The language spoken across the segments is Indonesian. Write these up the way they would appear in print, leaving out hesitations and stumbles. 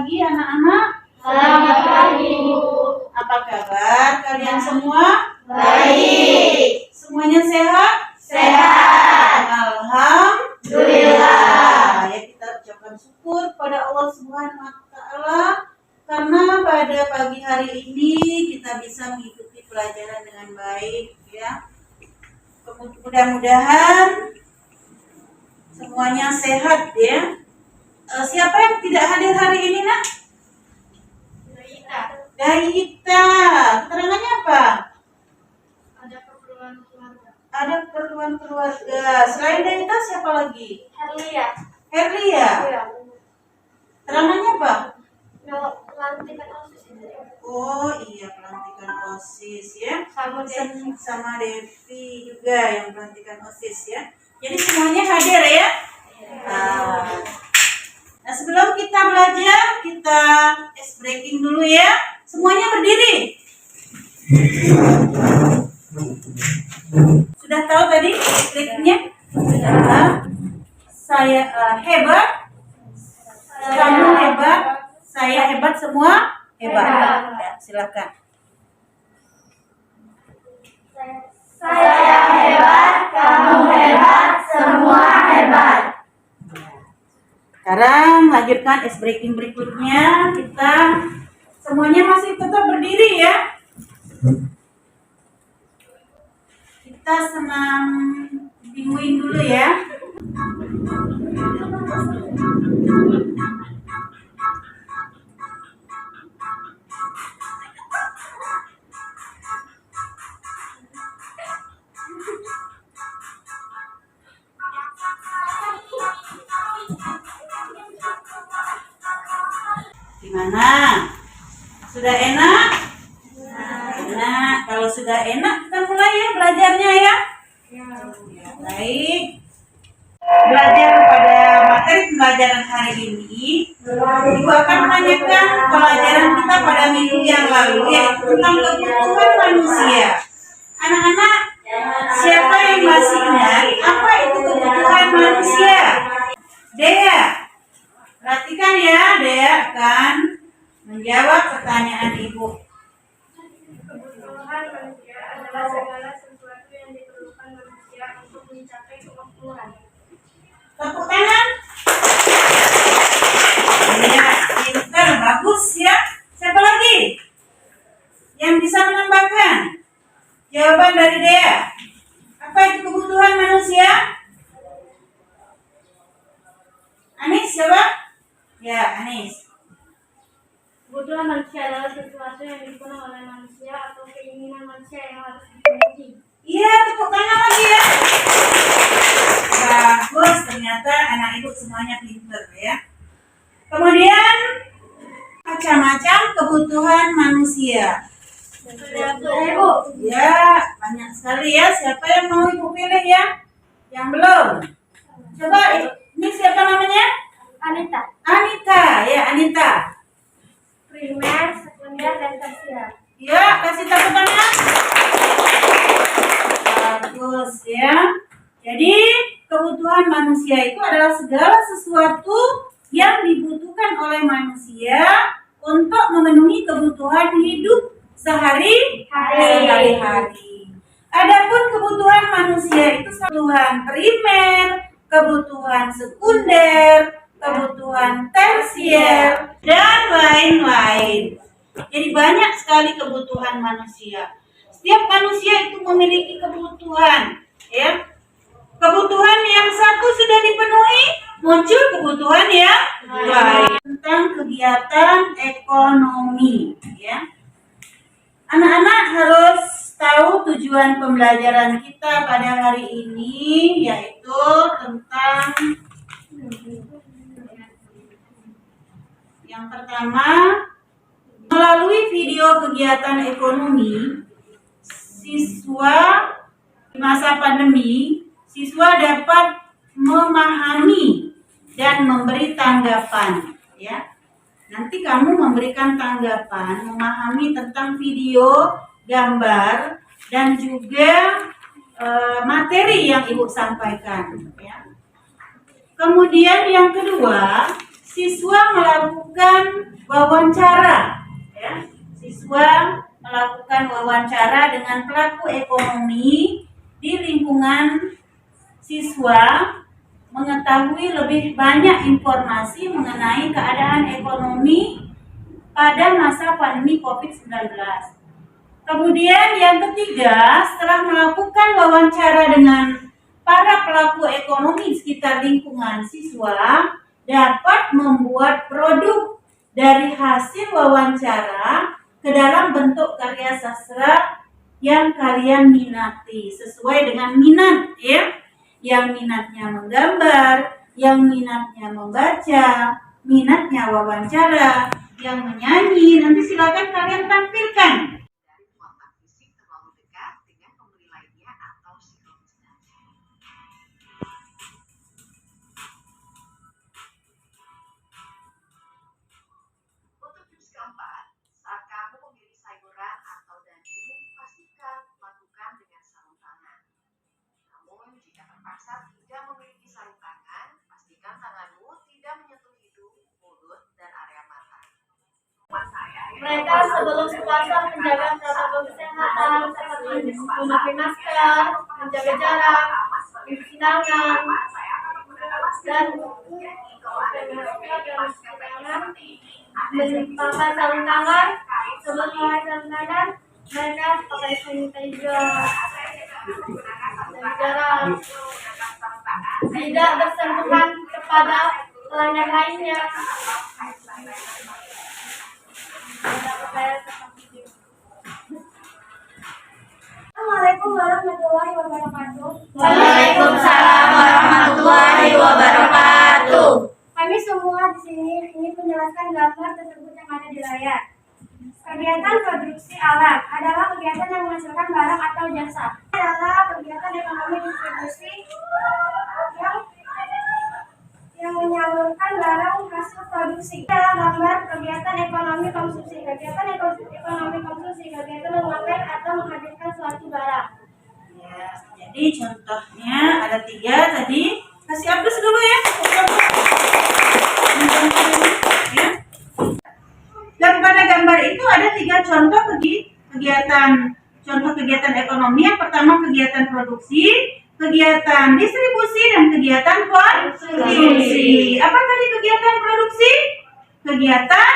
pagi anak-anak. Selamat pagi, Bu. Apa kabar kalian semua? Baik. Semuanya sehat? Sehat. Alhamdulillah. Ya, kita ucapkan syukur pada Allah Subhanahu wa taala karena pada pagi hari ini kita bisa mengikuti pelajaran dengan baik ya. Mudah-mudahan semuanya sehat ya. Siapa yang tidak hadir hari ini, Nak? Daita. Keterangannya apa? Ada keperluan keluarga. Ada keperluan keluarga. Selain Daita siapa lagi? Herlia. Herlia. Iya. Keterangannya apa? Pelantikan OSIS. Oh iya, pelantikan OSIS ya. Sama Devi juga yang pelantikan OSIS ya. Jadi semuanya hadir ya. Nah, sebelum kita belajar, kita ice breaking dulu ya. Semuanya berdiri. Sudah tahu tadi ice breakingnya? Saya hebat, kamu hebat, saya hebat, semua hebat. Ya, silakan. Saya hebat, kamu hebat, semua hebat. Sekarang lanjutkan ice breaking berikutnya. Kita semuanya masih tetap berdiri ya. Kita senam binguin dulu ya. Gimana? Sudah enak? Enak. Kalau sudah enak, kita mulai ya belajarnya ya. Baik. Belajar pada materi pembelajaran hari ini, Ibu akan menanyakan pelajaran kita pada minggu yang lalu, yaitu tentang kebutuhan manusia. Anak-anak, siapa yang masih ingat apa itu kebutuhan manusia? Dea, perhatikan ya, Dea akan menjawab pertanyaan Ibu. Kebutuhan manusia adalah segala sesuatu yang diperlukan manusia untuk mencapai kemakmuran. Tepuk tangan. Ya, pintar, bagus ya. Siapa lagi yang bisa menambahkan jawaban dari Dea? Apa itu kebutuhan manusia? Anis, coba. Ya, Anis. Kebutuhan manusia adalah sesuatu yang dipenuhi oleh manusia atau keinginan manusia yang harus dipenuhi. Iya, tepuk tangan lagi ya. Bagus, ternyata anak ibu semuanya pintar ya. Kemudian macam-macam kebutuhan manusia. Ibu. Ya, banyak sekali ya. Siapa yang mau ibu pilih ya? Yang belum? Coba, ini siapa namanya? Anita. Anita, ya Anita. Primer, sekunder, dan tersier. Ya, kasih tepuk tangan. Bagus ya. Jadi kebutuhan manusia itu adalah segala sesuatu yang dibutuhkan oleh manusia untuk memenuhi kebutuhan hidup sehari-hari. Adapun kebutuhan manusia itu kebutuhan primer, kebutuhan sekunder, kebutuhan tersier, dan lain-lain. Jadi banyak sekali kebutuhan manusia. Setiap manusia itu memiliki kebutuhan, ya. Kebutuhan yang satu sudah dipenuhi, muncul kebutuhan yang lain. Tentang kegiatan ekonomi, ya. Anak-anak harus tahu tujuan pembelajaran kita pada hari ini, yaitu tentang yang pertama, melalui video kegiatan ekonomi, siswa di masa pandemi, siswa dapat memahami dan memberi tanggapan, ya. Nanti kamu memberikan tanggapan, memahami tentang video, gambar, dan juga materi yang Ibu sampaikan, ya. Kemudian yang kedua, siswa melakukan wawancara, ya. Siswa melakukan wawancara dengan pelaku ekonomi di lingkungan siswa, mengetahui lebih banyak informasi mengenai keadaan ekonomi pada masa pandemi COVID-19. Kemudian yang ketiga, setelah melakukan wawancara dengan para pelaku ekonomi di sekitar lingkungan siswa, dapat membuat produk dari hasil wawancara ke dalam bentuk karya sastra yang kalian minati sesuai dengan minat, ya. Yang minatnya menggambar, yang minatnya membaca, minatnya wawancara, yang menyanyi, nanti silakan kalian tampilkan. Kontak fisik terlalu dekat dengan pembeli lainnya atau psikologis. Untuk tips keempat, saat kamu memilih sayuran atau daging, pastikan lakukan dengan sarung tangan. Namun, jika terpaksa tidak memiliki sarung tangan, pastikan tanganmu tidak menyentuh hidung, mulut, dan area mata. Mereka sebelum puasa menjaga protokol kesehatan seperti memakai masker, menjaga jarak, mencuci tangan, dan memakai sarung tangan. Sebelum memakai sarung tangan, mereka pakai sanitizer dan jarak, tidak bersentuhan kepada pelayan lainnya. Assalamualaikum warahmatullahi wabarakatuh. Waalaikumsalam warahmatullahi wabarakatuh. Kami semua di sini ingin menjelaskan gambar tersebut yang ada di layar. Kegiatan produksi alat adalah kegiatan yang menghasilkan barang atau jasa. Adalah kegiatan ekonomi distribusi yang menyalurkan barang hasil produksi. Adalah gambar kegiatan ekonomi konsumsi. Kegiatan ekonomi konsumsi, kegiatan memakai atau menghadirkan suatu barang. Ya, jadi contohnya ada 3 tadi. Kasih aplaus dulu ya. Ya. Dan pada gambar itu ada 3 contoh kegiatan ekonomi. Yang pertama kegiatan produksi, kegiatan distribusi, dan kegiatan konsumsi. Apa tadi kegiatan produksi? Kegiatan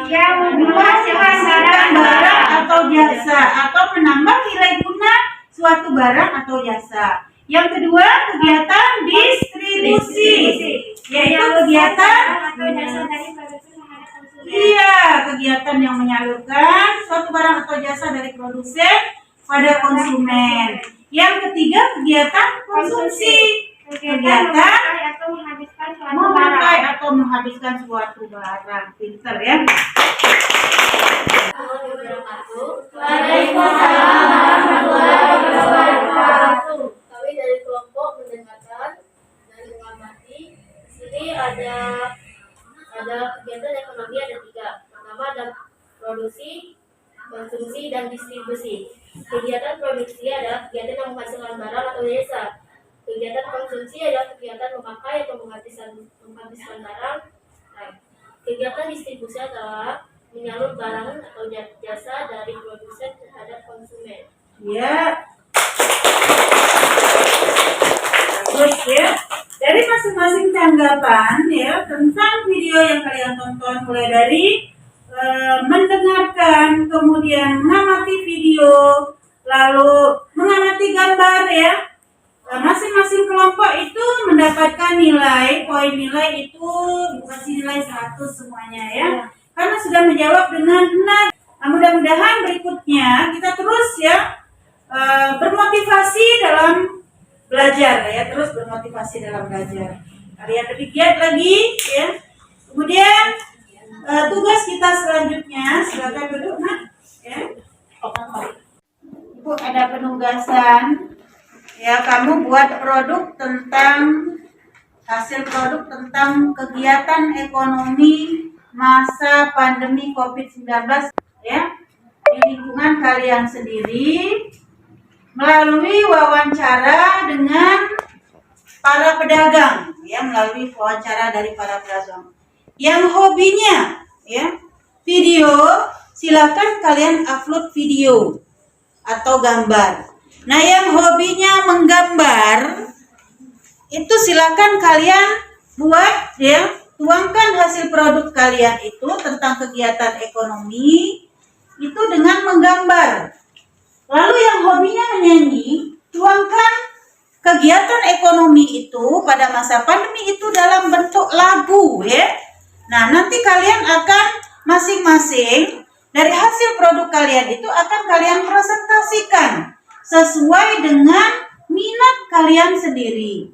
yang menghasilkan barang atau jasa atau menambah nilai guna suatu barang atau jasa. Yang kedua kegiatan distribusi, yaitu kegiatan kegiatan yang menyalurkan suatu barang atau jasa dari produsen pada konsumen. Yang ketiga kegiatan konsumsi, kegiatan memakai atau menghabiskan suatu barang. Pinter ya. Waalaikumsalam warahmatullahi wabarakatuh. Kami dari kelompok mendengarkan dan mengamati. Di sini ada kegiatan ekonomi ada 3. Pertama ada produksi, konsumsi, dan distribusi. Kegiatan produksi adalah kegiatan yang menghasilkan barang atau jasa. Kegiatan konsumsi adalah kegiatan memakai atau menghabiskan barang. Kegiatan distribusi adalah menyalur barang atau jasa dari produsen terhadap konsumen. Ya. Bagus ya. Dari masing-masing tanggapan ya tentang video yang kalian tonton, mulai dari mendengarkan, kemudian mengamati video, lalu mengamati gambar ya. Masing-masing kelompok itu mendapatkan poin nilai itu dikasih nilai 100 semuanya ya. Karena sudah menjawab dengan benar. Nah, mudah-mudahan berikutnya kita terus ya bermotivasi dalam belajar ya, terus bermotivasi dalam belajar. Kalian lebih giat lagi ya. Kemudian tugas kita selanjutnya, silakan duduk Nak ya. Ibu ada penugasan ya, kamu buat hasil produk tentang kegiatan ekonomi masa pandemi COVID-19 ya di lingkungan kalian sendiri melalui wawancara dengan para pedagang ya, melalui wawancara dari para pedagang. Yang hobinya ya video, silakan kalian upload video atau gambar. Nah, yang hobinya menggambar itu silakan kalian buat ya, tuangkan hasil produk kalian itu tentang kegiatan ekonomi itu dengan menggambar. Lalu yang hobinya menyanyi, tuangkan kegiatan ekonomi itu pada masa pandemi itu dalam bentuk lagu ya. Nah, nanti kalian akan masing-masing dari hasil produk kalian itu akan kalian presentasikan sesuai dengan minat kalian sendiri.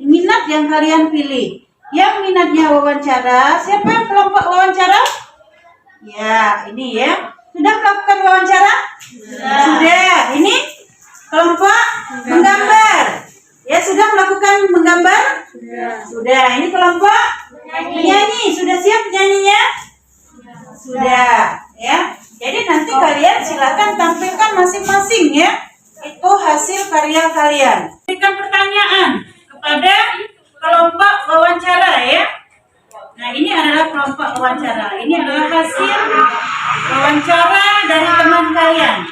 Minat yang kalian pilih. Yang minatnya wawancara, siapa yang kelompok wawancara? Ya, ini ya. Sudah melakukan wawancara? Sudah. Ini kelompok menggambar. Ya, sudah melakukan menggambar? Sudah. Ini kelompok menyanyi. Sudah siap nyanyinya? Sudah. Ya. Jadi nanti kalian silakan tampilkan masing-masing ya. Itu hasil karya kalian. Berikan pertanyaan kepada kelompok wawancara ya. Nah, ini adalah kelompok wawancara. Ini adalah hasil wawancara dari teman kalian.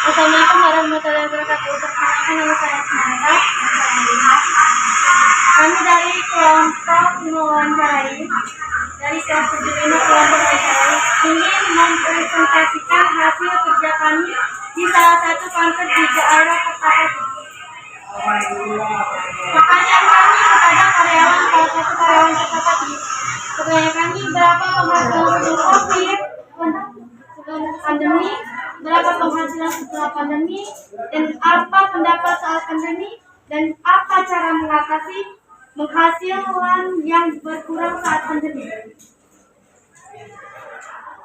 Assalamualaikum warahmatullahi wabarakatuh. Perkenalkan nama saya Samantha. Kami dari kelompok mewawancarai dari kelas 7 ini kelompok mewawancarai ingin mempresentasikan hasil kerja kami di salah satu kantor di daerah Kertapati. Pertanyaan kami kepada karyawan salah satu karyawan Kertapati. Pertanyaan kami, berapa penghasilan sebelum COVID, sebelum pandemi, berapa penghasilan setelah pandemi, dan apa pendapat soal pandemi, dan apa cara mengatasi penghasilan yang berkurang saat pandemi.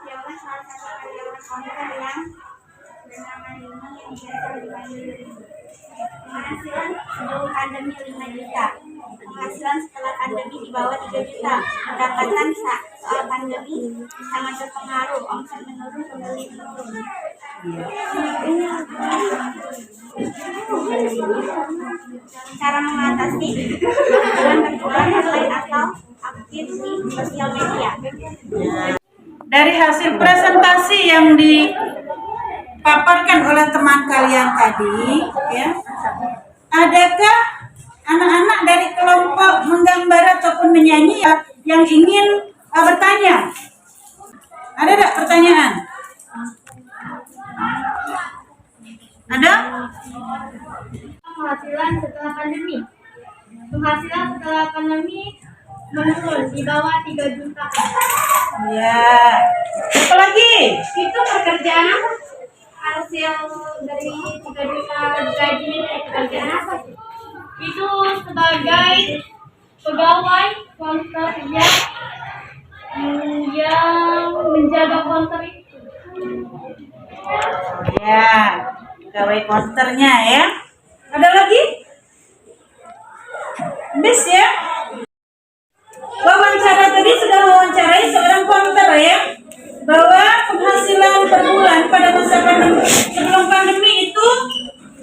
Jawaban salah satu karyawan kantor yang bernama Rini yang biasa dipanggil penghasilan sebelum pandemi 5 juta, penghasilan setelah pandemi di bawah 3 juta, pendapatan soal pandemi sangat berpengaruh, omset menurun, pembeli menurun. Cara mengatasi penghasilan berkurang selain atau aktif di sosial media. Dari hasil presentasi yang dipaparkan oleh teman kalian tadi, ya, adakah anak-anak dari kelompok menggambar ataupun menyanyi yang ingin bertanya? Ada tidak pertanyaan? Ada? Penghasilan setelah pandemi. Penghasilan setelah pandemi menurun di bawah 3 juta. Ya. Apa lagi? Itu pekerjaan apa? Hasil dari 3 juta gaji pekerjaan apa sih? Itu sebagai pegawai konter yang menjaga konter itu. Ya, pegawai konternya ya. Ada lagi? Bis ya. Wawancara tadi sudah mewawancarai seorang konter ya, bahwa penghasilan per bulan pada masa pandemi sebelum pandemi itu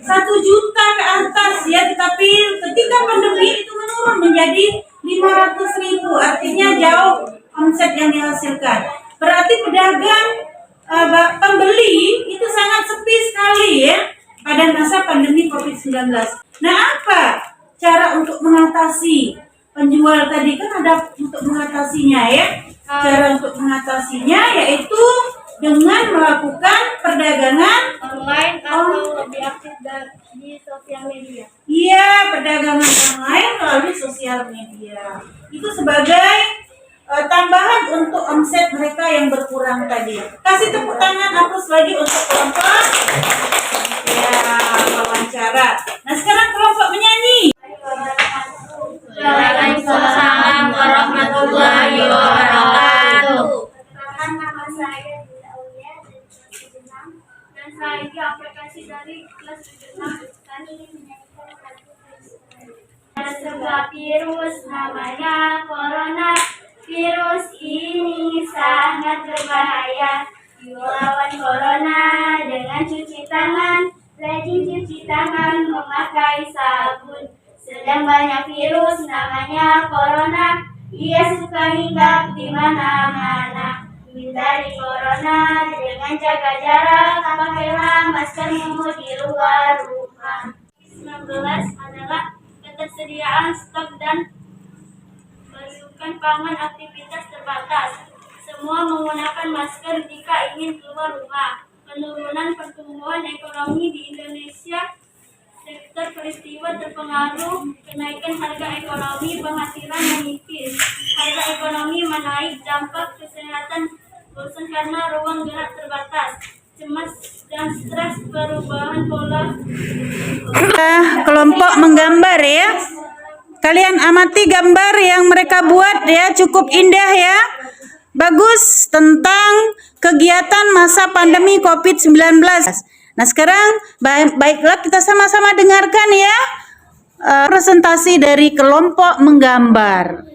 1 juta ke atas ya, tetapi ketika pandemi itu menurun menjadi 500.000, artinya jauh omset yang dihasilkan. Berarti pedagang pembeli itu sangat sepi sekali ya pada masa pandemi COVID-19. Nah, apa cara untuk mengatasi? Penjual tadi kan ada untuk mengatasinya ya. Cara untuk mengatasinya yaitu dengan melakukan perdagangan Online atau lebih aktif di sosial media. Iya, perdagangan online melalui sosial media. Itu sebagai tambahan untuk omset mereka yang berkurang tadi. Kasih tepuk tangan hapus lagi untuk kelompok ya wawancara. Nah sekarang kelompok menyanyi. Waalaikumsalam warahmatullahi wabarakatuh. Perkenalkan, nama saya Dila Aulia dari kelas 6 dan saya di aplikasi dari kelas 6. Kami ingin menyanyikan lagu ada sebuah virus namanya corona. Virus ini sangat berbahaya. Melawan corona dengan cuci tangan, rajin cuci tangan memakai sabun. Sedang banyak virus namanya corona, ia suka hinggap di mana-mana. Hindari corona dengan jaga jarak, pakailah maskermu di luar rumah. 19 adalah ketersediaan stok dan pasukan pangan aktivitas terbatas. Semua menggunakan masker jika ingin keluar rumah. Penurunan pertumbuhan ekonomi di Indonesia. Sektor peristiwa terpengaruh, kenaikan harga ekonomi, penghasilan menipis. Harga ekonomi menaik, dampak kesehatan bosan karena ruang gerak terbatas. Cemas dan stres, perubahan pola. Kelompok menggambar ya. Kalian amati gambar yang mereka buat ya, cukup indah ya. Bagus tentang kegiatan masa pandemi COVID-19. Nah sekarang baiklah kita sama-sama dengarkan ya presentasi dari kelompok menggambar.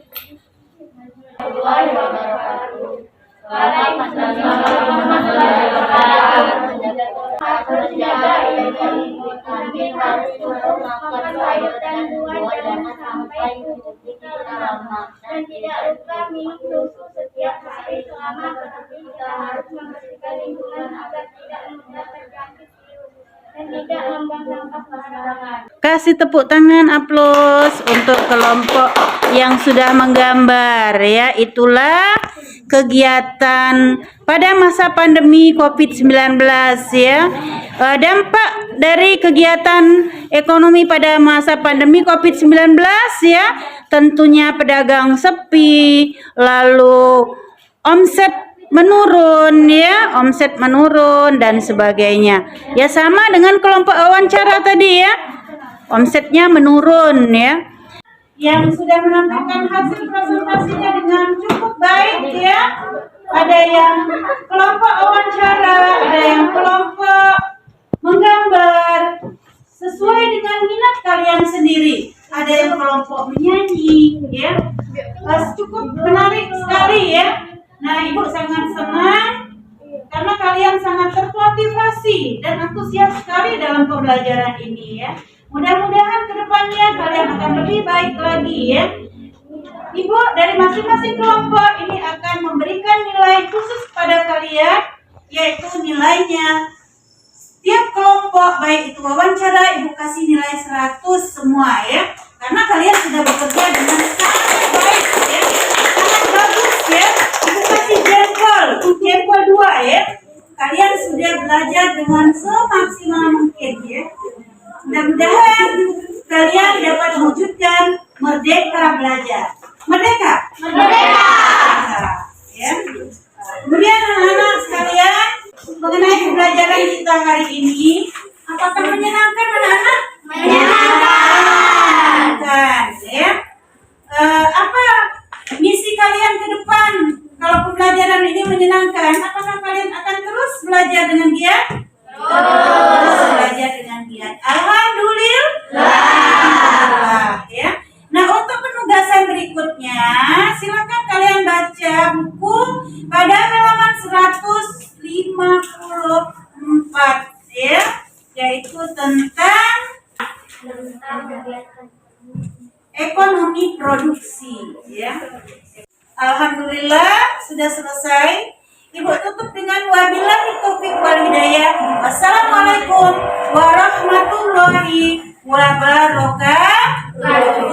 dan tidak lupa minum susu setiap hari selama berhenti. Kita harus membersihkan lingkungan agar tidak mudah terjangkit virus dan tidak membuang sampah sembarangan. Kasih tepuk tangan aplaus untuk kelompok yang sudah menggambar ya. Itulah kegiatan pada masa pandemi COVID-19 ya. Dampak dari kegiatan ekonomi pada masa pandemi COVID-19 ya. Tentunya pedagang sepi, lalu omset menurun ya, omset menurun dan sebagainya. Ya sama dengan kelompok wawancara tadi ya. Omsetnya menurun ya. Yang sudah menampilkan hasil presentasinya dengan cukup baik ya. Ada yang kelompok wawancara, ada yang kelompok menggambar sesuai dengan minat kalian sendiri. Ada yang kelompok menyanyi ya. Cukup menarik sekali ya. Nah, Ibu sangat senang karena kalian sangat termotivasi dan antusias sekali dalam pembelajaran ini ya. Mudah-mudahan kedepannya kalian akan lebih baik lagi ya. Ibu dari masing-masing kelompok ini akan memberikan nilai khusus pada kalian, yaitu nilainya tiap kelompok, baik itu wawancara, Ibu kasih nilai 100 semua ya. Karena kalian sudah bekerja dengan sangat baik ya. Sangat bagus ya. Ibu kasih jempol 2 ya. Kalian sudah belajar dengan semaksimal mungkin ya. Mudah-mudahan kalian dapat mewujudkan merdeka belajar. Merdeka? Merdeka! Ya. Kemudian anak-anak sekalian, mengenai pembelajaran kita hari ini, apakah menyenangkan anak-anak? Menyenangkan. Ya. Apa misi kalian ke depan? Kalau pembelajaran ini menyenangkan, apakah kalian akan terus belajar dengan giat? Terus belajar dengan giat. Alhamdulillah. Ya. Nah, untuk penugasan berikutnya, silakan kalian baca buku pada halaman 154 ya, yaitu tentang ekonomi produksi ya. Alhamdulillah sudah selesai. Ibu tutup dengan wabillahi taufiq wal hidayah. Wassalamualaikum warahmatullahi wabarakatuh.